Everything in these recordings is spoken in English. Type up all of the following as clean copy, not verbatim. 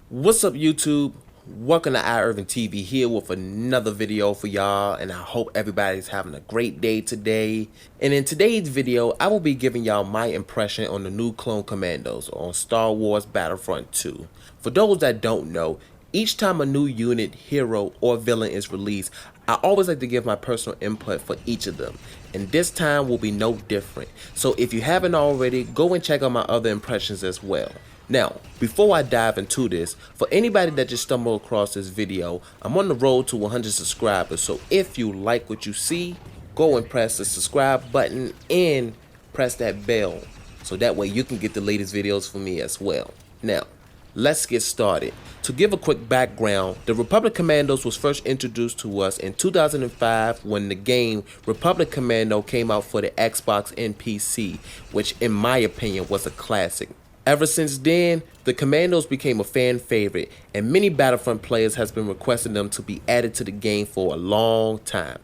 What's up, YouTube? Welcome to iIrvingTV here with another video for y'all, and I hope everybody's having a great day today. And in today's video, I will be giving y'all my impression on the new clone Commandos on Star Wars Battlefront 2. For those that don't know, each time a new unit, hero, or villain is released, I always like to give my personal input for each of them, and this time will be no different. So if you haven't already, go and check out my other impressions as well. Now, before I dive into this, for anybody that just stumbled across this video, I'm on the road to 100 subscribers, so if you like what you see, go and press the subscribe button and press that bell, so that way you can get the latest videos from me as well. Now, let's get started. To give a quick background, the Republic Commandos was first introduced to us in 2005 when the game Republic Commando came out for the Xbox and PC, which in my opinion was a classic. Ever since then, the Commandos became a fan favorite, and many Battlefront players has been requesting them to be added to the game for a long time.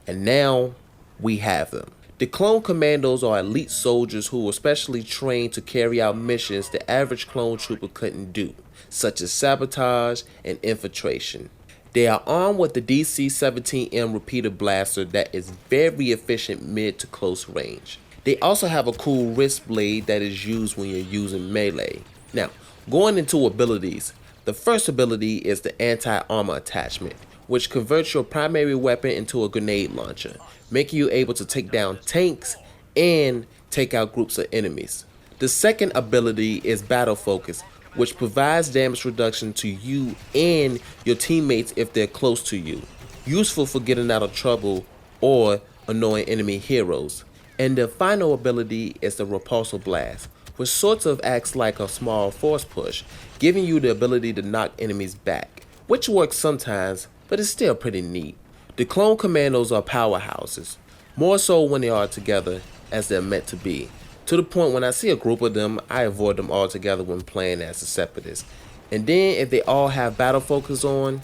And now, we have them. The clone Commandos are elite soldiers who were specially trained to carry out missions the average clone trooper couldn't do, such as sabotage and infiltration. They are armed with the DC-17M repeater blaster that is very efficient mid to close range. They also have a cool wrist blade that is used when you're using melee. Now, going into abilities, the first ability is the anti-armor attachment, which converts your primary weapon into a grenade launcher, making you able to take down tanks and take out groups of enemies. The second ability is battle focus, which provides damage reduction to you and your teammates if they're close to you, useful for getting out of trouble or annoying enemy heroes. And the final ability is the repulsor blast, which sort of acts like a small force push, giving you the ability to knock enemies back, which works sometimes, but it's still pretty neat. The clone Commandos are powerhouses, more so when they are together as they're meant to be, to the point when I see a group of them, I avoid them altogether when playing as a separatist. And then if they all have battle focus on,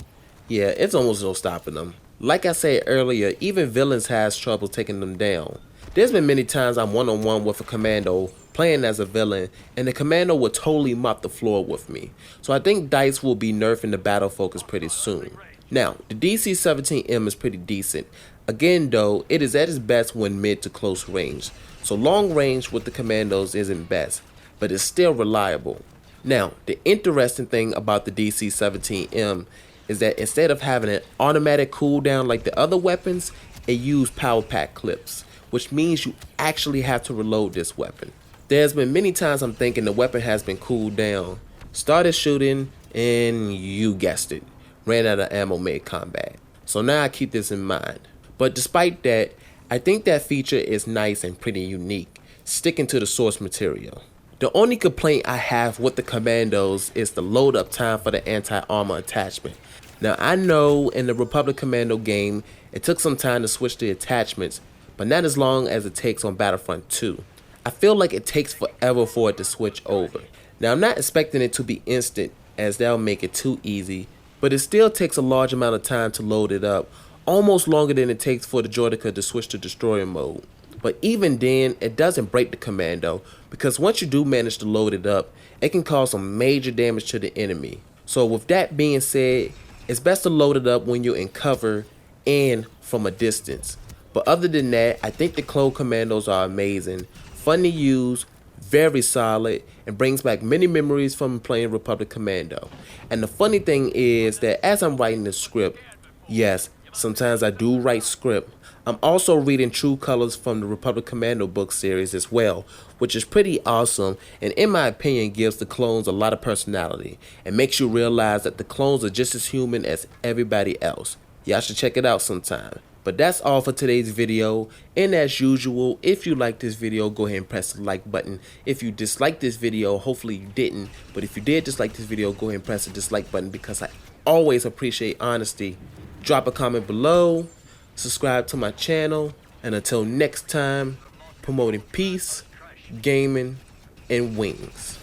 yeah, it's almost no stopping them. Like I said earlier, even villains has trouble taking them down. There's been many times I'm one-on-one with a commando playing as a villain, and the commando will totally mop the floor with me. So I think DICE will be nerfing the battle focus pretty soon. Now, the DC-17M is pretty decent. Again though, it is at its best when mid to close range. So long range with the commandos isn't best, but it's still reliable. Now, the interesting thing about the DC-17M is that instead of having an automatic cooldown like the other weapons, it used power pack clips, which means you actually have to reload this weapon. There's been many times I'm thinking the weapon has been cooled down, started shooting, and you guessed it, ran out of ammo mid-combat. So now I keep this in mind. But despite that, I think that feature is nice and pretty unique, sticking to the source material. The only complaint I have with the Commandos is the load up time for the anti-armor attachment. Now I know in the Republic Commando game, it took some time to switch the attachments, but not as long as it takes on Battlefront 2. I feel like it takes forever for it to switch over. Now I'm not expecting it to be instant, as that'll make it too easy, but it still takes a large amount of time to load it up, almost longer than it takes for the Droideka to switch to destroyer mode. But even then, it doesn't break the commando, because once you do manage to load it up, it can cause some major damage to the enemy. So with that being said, it's best to load it up when you're in cover and from a distance. But other than that, I think the clone Commandos are amazing, fun to use, very solid, and brings back many memories from playing Republic Commando. And the funny thing is that as I'm writing this script, yes, sometimes I do write script, I'm also reading True Colors from the Republic Commando book series as well, which is pretty awesome, and in my opinion gives the clones a lot of personality, and makes you realize that the clones are just as human as everybody else. Y'all should check it out sometime. But that's all for today's video, and as usual, if you like this video, go ahead and press the like button. If you dislike this video, hopefully you didn't, but if you did dislike this video, go ahead and press the dislike button, because I always appreciate honesty. Drop a comment below, subscribe to my channel, and until next time, promoting peace, gaming, and wings.